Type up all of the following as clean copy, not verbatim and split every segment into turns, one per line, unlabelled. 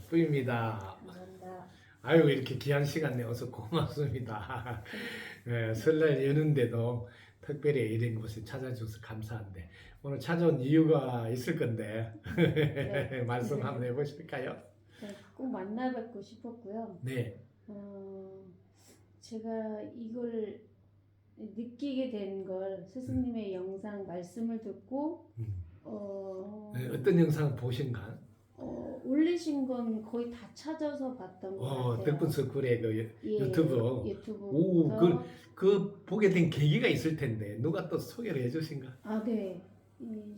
뿌입니다.
감사합니다.
아유, 이렇게 귀한 시간 내어서 고맙습니다. 예, 설날 여는데도 특별히 이런 곳에 찾아줘서 감사한데 오늘 찾아온 이유가 있을 건데
네.
말씀 한번 해보실까요?
네, 꼭 만나 뵙고 싶었고요.
네.
제가 이걸 느끼게 된 걸 스승님의 영상 말씀을 듣고
네, 어떤 영상 보신가?
올리신 건 거의 다 찾아서 봤던 것 같아요.
덕분스쿨의 그
예,
유튜브. 오,
유튜브부터
그 보게 된 계기가 있을 텐데 누가 또 소개를 해주신가?
네.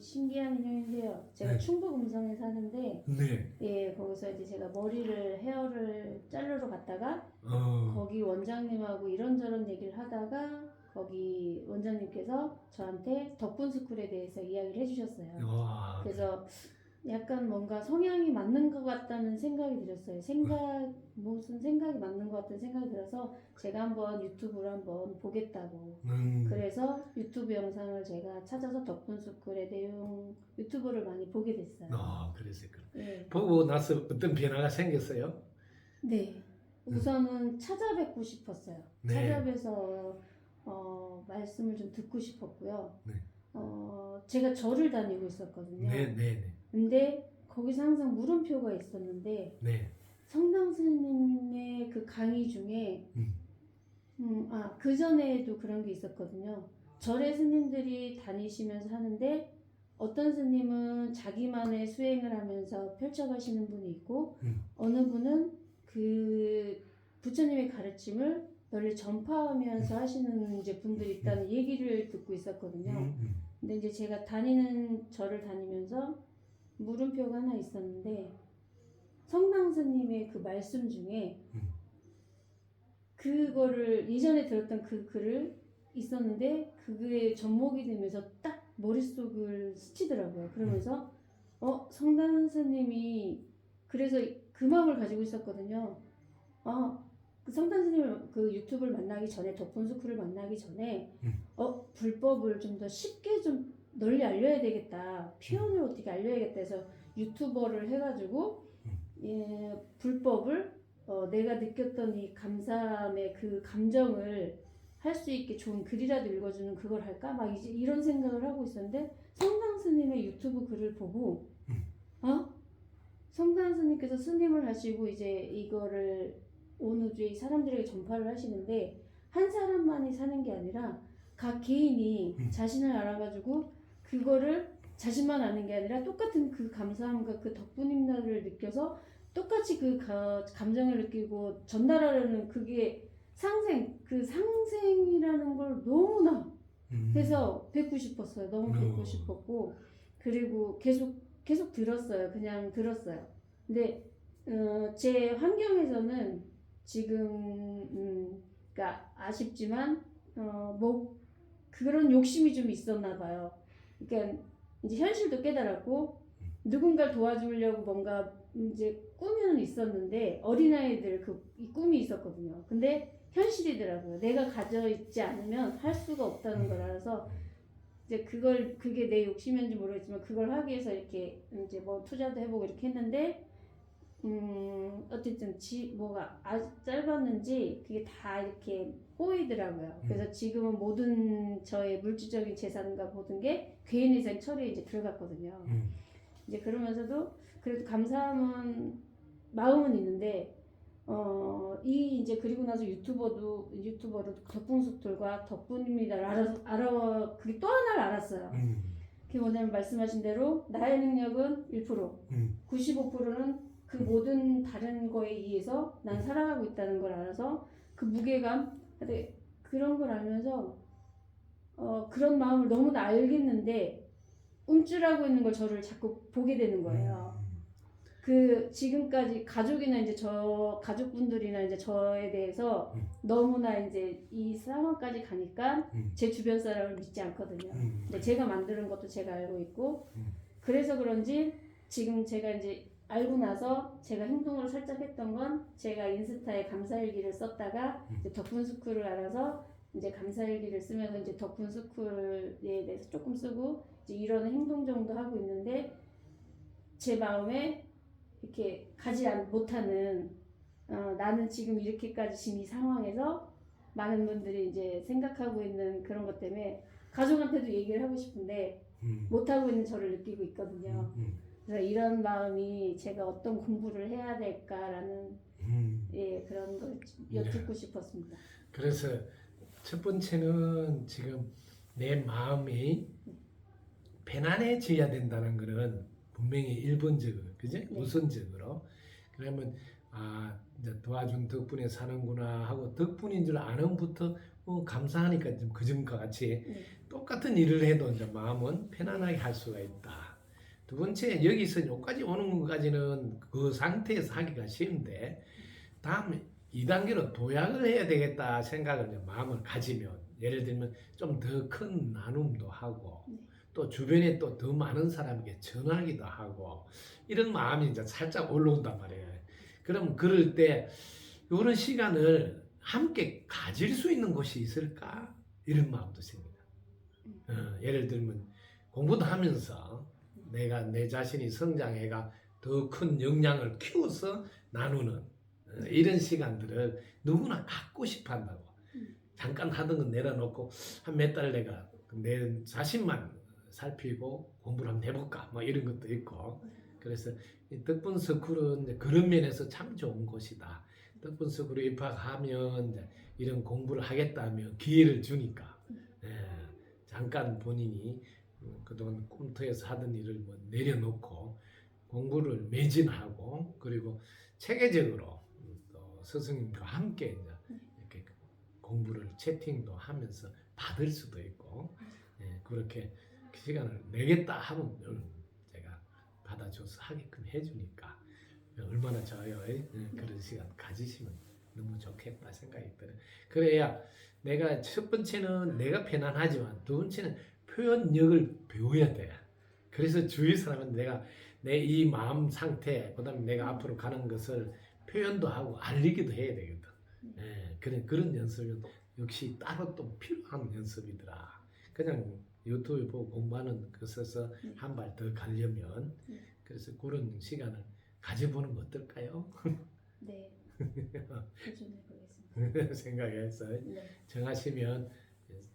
신기한 인연인데요. 제가
네.
충북 음성에 사는데
네.
예, 거기서 이제 제가 헤어를 자르러 갔다가 거기 원장님하고 이런저런 얘기를 하다가 거기 원장님께서 저한테 덕분스쿨에 대해서 이야기를 해주셨어요.
와,
그래서 약간 뭔가 성향이 맞는 것 같다는 생각이 들었어요. 무슨 생각이 맞는 것 같다는 생각이 들어서 제가 한번 유튜브를 한번 보겠다고. 그래서 유튜브 영상을 제가 찾아서 덕분스쿨의 내용 유튜브를 많이 보게 됐어요.
그랬어요.
네.
보고 나서 어떤 변화가 생겼어요?
네. 우선은 찾아뵙고 싶었어요.
네.
찾아뵈서 말씀을 좀 듣고 싶었고요.
네.
제가 절을 다니고 있었거든요.
네, 네, 네.
근데 거기서 항상 물음표가 있었는데
네.
성당 스님의 그 강의 중에 그 전에도 그런 게 있었거든요. 절에 스님들이 다니시면서 하는데 어떤 스님은 자기만의 수행을 하면서 펼쳐가시는 분이 있고 어느 분은 그 부처님의 가르침을 널리 전파하면서 하시는 이제 분들이 있다는 얘기를 듣고 있었거든요. 근데 이제 제가 다니는 절을 다니면서 물음표가 하나 있었는데 성당 스님의 그 말씀 중에 그거를 예전에 들었던 그 글을 있었는데 그게 접목이 되면서 딱 머릿속을 스치더라고요. 그러면서 성당 스님이 그래서 그 마음을 가지고 있었거든요. 그 성당 스님을 그 유튜브를 만나기 전에 덕분스쿨을 만나기 전에 불법을 좀 더 쉽게 좀 널리 알려야 되겠다. 표현을 어떻게 알려야겠다 해서 유튜버를 해가지고 불법을 내가 느꼈던 이 감사함의 그 감정을 할 수 있게 좋은 글이라도 읽어주는 그걸 할까? 막 이제 이런 생각을 하고 있었는데 성당 스님의 유튜브 글을 보고 성당 스님께서 스님을 하시고 이제 이거를 온 우주의 사람들에게 전파를 하시는데 한 사람만이 사는 게 아니라 각 개인이 자신을 알아가지고 그거를 자신만 아는 게 아니라 똑같은 그 감사함과 그 덕분임나를 느껴서 똑같이 그 감정을 느끼고 전달하려는 그게 그 상생이라는 걸 너무나 해서 뵙고 싶었어요. 너무 뵙고 싶었고 그리고 계속 들었어요. 그냥 들었어요. 근데 제 환경에서는 지금 그러니까 아쉽지만 뭐 그런 욕심이 좀 있었나 봐요. 그러니까 이제 현실도 깨달았고 누군가를 도와주려고 뭔가 이제 꿈은 있었는데 어린아이들 이 꿈이 있었거든요. 근데 현실이더라고요. 내가 가져 있지 않으면 할 수가 없다는 걸 알아서 이제 그게 내 욕심인지 모르겠지만 그걸 하기 위해서 이렇게 이제 뭐 투자도 해보고 이렇게 했는데 어쨌든 뭐가 아주 짧았는지 그게 다 이렇게 꼬이더라고요. 그래서 지금은 모든 저의 물질적인 재산과 모든 게 개인회생 처리에 이제 들어갔거든요. 이제 그러면서도 그래도 감사함은 마음은 있는데 이제 그리고 나서 유튜버로 덕분스쿨과 덕분입니다를 그게 또 하나를 알았어요. 그게 뭐냐면 말씀하신 대로 나의 능력은 1%, 95%는 그 모든 다른 거에 의해서 난 살아가고 있다는 걸 알아서 그 무게감, 그런 걸 알면서 그런 마음을 너무나 알겠는데 움찔하고 있는 걸 저를 자꾸 보게 되는 거예요. 그 지금까지 가족이나 이제 가족분들이나 이제 저에 대해서 너무나 이제 이 상황까지 가니까 제 주변 사람을 믿지 않거든요. 근데 제가 만드는 것도 제가 알고 있고 그래서 그런지 지금 제가 이제 알고 나서 제가 행동으로 살짝 했던 건 제가 인스타에 감사일기를 썼다가 이제 덕분스쿨을 알아서 이제 감사일기를 쓰면서 이제 덕분스쿨에 대해서 조금 쓰고 이제 이런 행동 정도 하고 있는데 제 마음에 이렇게 못하는 나는 지금 이렇게까지 지금 이 상황에서 많은 분들이 이제 생각하고 있는 그런 것 때문에 가족한테도 얘기를 하고 싶은데 못하고 있는 저를 느끼고 있거든요. 그래서 이런 마음이 제가 어떤 공부를 해야 될까라는 예, 그런 걸 여쭙고 싶었습니다.
그래서 첫 번째는 지금 내 마음이 편안해져야 된다는 거는 분명히 1번적으로, 그지?
네.
우선적으로. 그러면 이제 도와준 덕분에 사는구나 하고 덕분인 줄 아는부터 감사하니까 좀 그전과 같이
네.
똑같은 일을 해도 이제 마음은 편안하게 할 수가 있다. 두 번째, 여기서 여기까지 오는 것까지는 그 상태에서 하기가 쉬운데 다음 2단계로 도약을 해야 되겠다 생각을 이제 마음을 가지면 예를 들면 좀 더 큰 나눔도 하고 또 주변에 또 더 많은 사람에게 전하기도 하고 이런 마음이 이제 살짝 올라온단 말이에요. 그럼 그럴 때 이런 시간을 함께 가질 수 있는 곳이 있을까? 이런 마음도 생깁니다. 예를 들면 공부도 하면서 내가 내 자신이 성장해가 더 큰 역량을 키워서 나누는 이런 시간들을 누구나 갖고 싶어 한다고. 잠깐 하던 건 내려놓고 한 몇 달 내가 내 자신만 살피고 공부를 한번 해볼까 뭐 이런 것도 있고. 그래서 이 덕분 스쿨은 이제 그런 면에서 참 좋은 곳이다. 덕분 스쿨에 입학하면 이제 이런 공부를 하겠다면 기회를 주니까 잠깐 본인이 그동안 꿈터에서 하던 일을 뭐 내려놓고 공부를 매진하고 그리고 체계적으로 또 스승님과 함께 이제 이렇게 공부를 채팅도 하면서 받을 수도 있고 그렇게 시간을 내겠다 하면 제가 받아줘서 하게끔 해주니까 얼마나 좋아요. 그런 시간 가지시면 너무 좋겠다 생각이 들어요. 그래야 내가 첫 번째는 내가 편안하지만 두 번째는 표현력을 배워야 돼. 그래서 주위 사람은 내가 내 이 마음 상태, 그다음에 내가 앞으로 가는 것을 표현도 하고 알리기도 해야 되거든. 그런 연습은 역시 따로 또 필요한 연습이더라. 그냥 유튜브 보고 공부하는 것에서 한 발 더 가려면 그래서 그런 시간을 가져보는 거 어떨까요?
네. 도전해 보겠습니다.
생각해서
네.
정하시면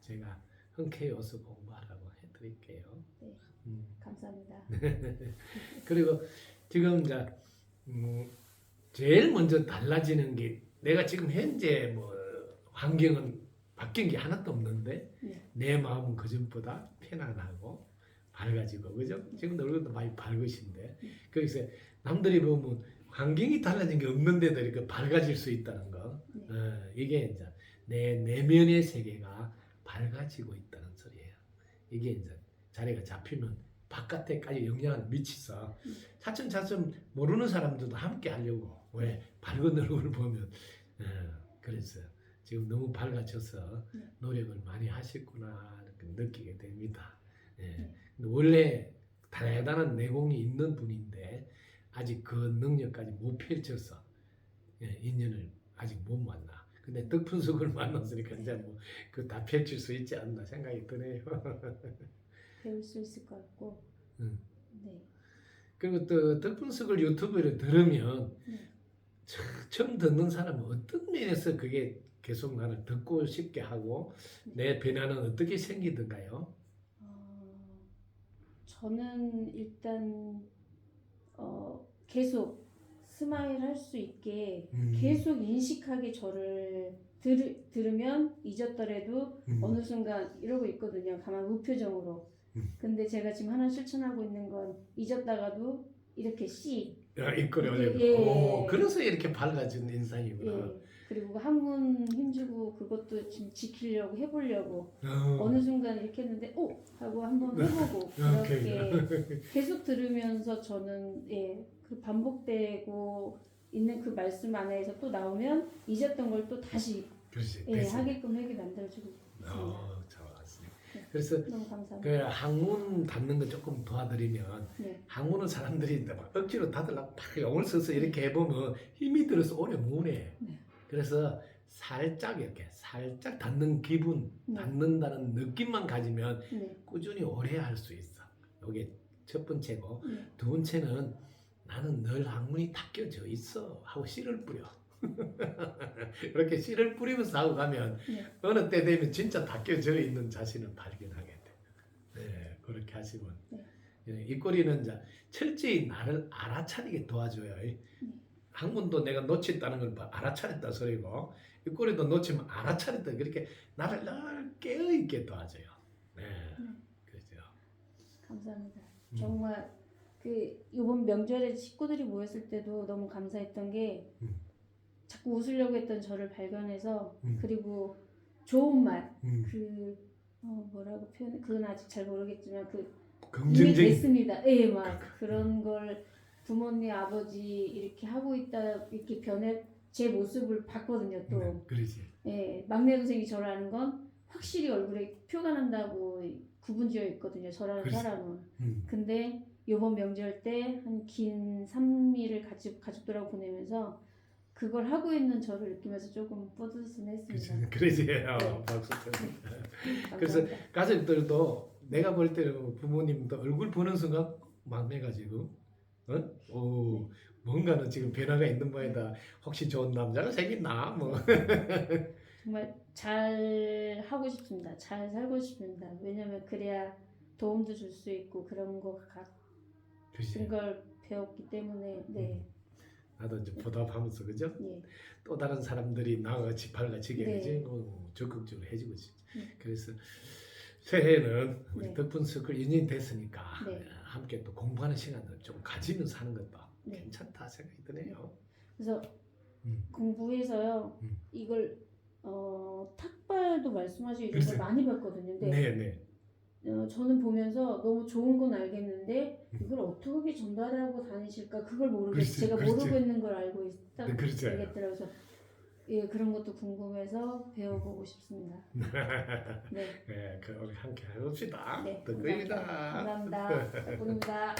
제가 흔쾌히 와서 공부하라고 해드릴게요.
네. 감사합니다.
그리고 지금 이제 제일 먼저 달라지는 게 내가 지금 현재 뭐 환경은 바뀐 게 하나도 없는데 내 마음은 그전보다 편안하고 밝아지고 그죠? 지금 얼굴도 많이 밝으신데 그래서 남들이 보면 환경이 달라진 게 없는데도 이렇게 밝아질 수 있다는 거 이게 이제 내 내면의 세계가 밝아지고 있다는 소리예요. 이게 이제 자리가 잡히면 바깥에까지 영향을 미치서 차츰차츰 모르는 사람들도 함께 하려고 왜 밝은 얼굴을 보면 그래서 지금 너무 밝아져서 노력을 많이 하셨구나 이렇게 느끼게 됩니다. 근데 원래 대단한 내공이 있는 분인데 아직 그 능력까지 못 펼쳐서 인연을 아직 못 만나. 근데 덕분석을 만났으니까 이제 뭐 그 다 펼칠 수 있지 않나 생각이 드네요.
배울 수 있을 것 같고. 네.
그리고 또 덕분석을 유튜브를 들으면 처음 듣는 사람은 어떤 면에서 그게 계속 나를 듣고 싶게 하고 내 변화는 어떻게 생기던가요?
저는 일단 계속 스마일 할 수 있게 계속 인식하게 저를 들으면 잊었더라도 어느 순간 이러고 있거든요. 가만 무표정으로. 근데 제가 지금 하나 실천하고 있는 건 잊었다가도 이렇게
입꼬리 올리고.
예.
그래서 이렇게 밝아진 인상이구나.
예. 그리고 한문 힘주고 그것도 지금 지키려고 해보려고 어느 순간 이렇게 했는데 하고 한번 해보고 그렇게 계속 들으면서 저는 그 반복되고 있는 그 말씀 안에서 또 나오면 잊었던 걸 또 다시 하게끔 하게 만들어주고 있습니다.
좋았습니다. 그래서
너무 감사합니다.
그 학문 닫는 거 조금 도와드리면 학문은 사람들이 막 억지로 닫으려고 막 영을 써서 이렇게 해보면 힘이 들어서 오래 못 해. 그래서 살짝 이렇게 살짝 닫는 기분, 닫는다는 느낌만 가지면 꾸준히 오래 할 수 있어. 이게 첫 번째고 두 번째는 나는 늘 학문이 닦여져 있어 하고 씨를 뿌려. 이렇게 씨를 뿌리면서 하고 가면
네.
어느 때 되면 진짜 닦여져 있는 자신을 발견하게 돼. 네, 그렇게 하시면 이 꼬리는 이제 철저히 나를 알아차리게 도와줘요. 학문도 내가 놓쳤다는 걸 알아차렸다 소리고 이 꼬리도 놓치면 알아차렸다 그렇게 나를 늘 깨어있게 도와줘요. 네, 그렇죠.
감사합니다. 정말 그 이번 명절에 식구들이 모였을 때도 너무 감사했던 게 자꾸 웃으려고 했던 저를 발견해서 그리고 좋은 말, 그 뭐라고 표현, 그건 아직 잘 모르겠지만 그 이미
긍정적인
됐습니다. 예, 막 그런 걸 부모님, 아버지 이렇게 하고 있다 이렇게 변해 제 모습을 봤거든요. 또
그러지.
예, 막내 동생이 저라는 건 확실히 얼굴에 표가 난다고 구분지어 있거든요. 저라는
그렇지.
사람은. 근데 요번 명절 때 한 긴 3일을 같이 가족들하고 보내면서 그걸 하고 있는 저를 느끼면서 조금 뿌듯했습니다.
그러지.
네.
박수 쳐.
감사합니다.
그래서 가족들도 내가 볼 때는 부모님도 얼굴 보는 순간 막내가지고 오 뭔가는 지금 변화가 있는 모양이다. 혹시 좋은 남자가 생겼나? 뭐
정말 잘 하고 싶습니다. 잘 살고 싶습니다. 왜냐면 그래야 도움도 줄 수 있고 그런 거 같은 걸 배웠기 때문에 네.
나도 이제 보답하면서 그죠?
예.
또 다른 사람들이 나같이 발라지게
네.
되지 적극적으로 해주고 있지.
네.
그래서 새해는 우리
네.
덕분 서클 2년이 됐으니까
네.
함께 또 공부하는 시간을 좀 가지면서 하는 것도
네.
괜찮다 생각이 드네요.
그래서
음.
공부해서요. 이걸 탁발도 말씀하시고 이런 걸
글쎄.
많이 봤거든요. 근데
네네.
저는 보면서 너무 좋은 건 알겠는데 이걸 어떻게 전달하고 다니실까 그걸 모르겠어요.
그렇지,
제가
그렇지.
모르고 있는 걸 알고 있다
네, 그렇죠.
알겠더라고요. 그래서 예, 그런 것도 궁금해서 배워보고 싶습니다. 네.
네, 우리 함께 해봅시다.
네.
덕분이다.
감사합니다. 덕분입니다.